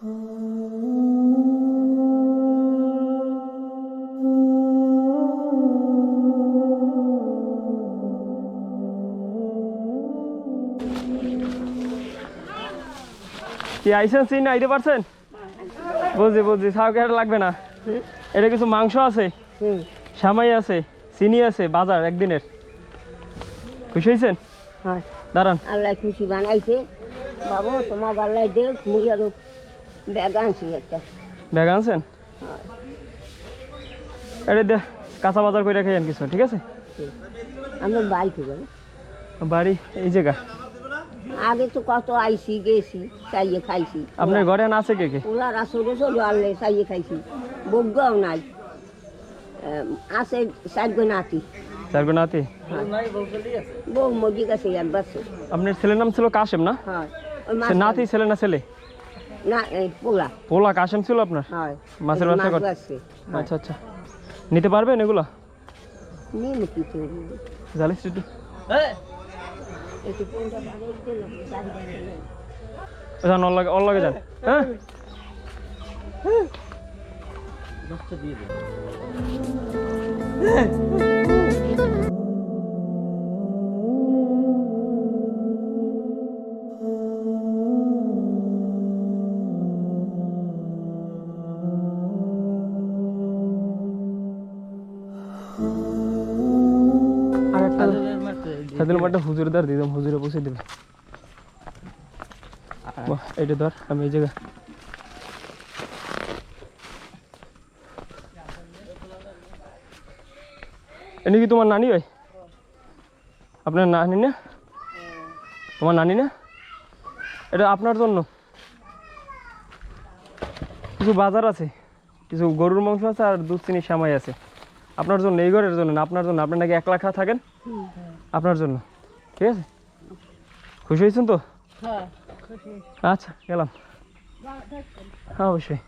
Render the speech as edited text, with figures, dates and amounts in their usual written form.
কি আইছেন চিনি আইতে পারছেন? বুঝি বুঝি, সাউকের লাগবে না। এটা কিছু মাংস আছে, সামাই আছে, চিনি আছে, বাজার একদিনের। খুশি হয়েছেন? দাঁড়ান। আল্লাহ খুশি বানাইছে বাবু, তোমার আল্লাহ দেখ মুই আরো ব্যাগ আনছি একটা। ব্যাগ আনছেন? এটা দে, কাঁচা বাজার করে রেখে যান কিছু, ঠিক আছে? আমার বাড়ি থেকে বাড়ি এই জায়গা। আগে তো কত আইসি গেছি, চাইয়ে খাইছি। আপনার ঘরে আছে কে কে? ওলারা ছোটো ছোটো আনলে চাইয়ে খাইছি, বগ্গাও নাই। আছে 4 গো নাতি। 4 গো নাতি? বউ মজি গেছে একবার। আপনার ছেলের নাম ছিল কাশেম না? হয়। নাতি ছেলে না ছেলে? না, পোলা। পোলা কাশেম ছিল আপনার? হয়। মাছের ব্যবসা করে? আচ্ছা আচ্ছা, নিতে পারবেন এগুলো? নিয়ে কি জালিস একটু যান, ওর লাগে যান। হ্যাঁ হুজুরদার দিলাম, হুজুরে পৌঁছে দেবে। এটা ধর, আমি এই জায়গা এনে কি তোমার নানি হয়? আপনার নানি না? তোমার নানি না? এটা আপনার জন্য কিছু বাজার আছে, কিছু গরুর মাংস আছে, আর দুধ চিনি সামাই আছে। আপনার জন্য, এই ঘরের জন্য না, আপনার জন্য। আপনি নাকি 1 লাখ থাকেন, আপনার জন্য। ঠিক আছে? খুশি হয়েছেন তো? আচ্ছা, গেলাম। হ্যাঁ, অবশ্যই।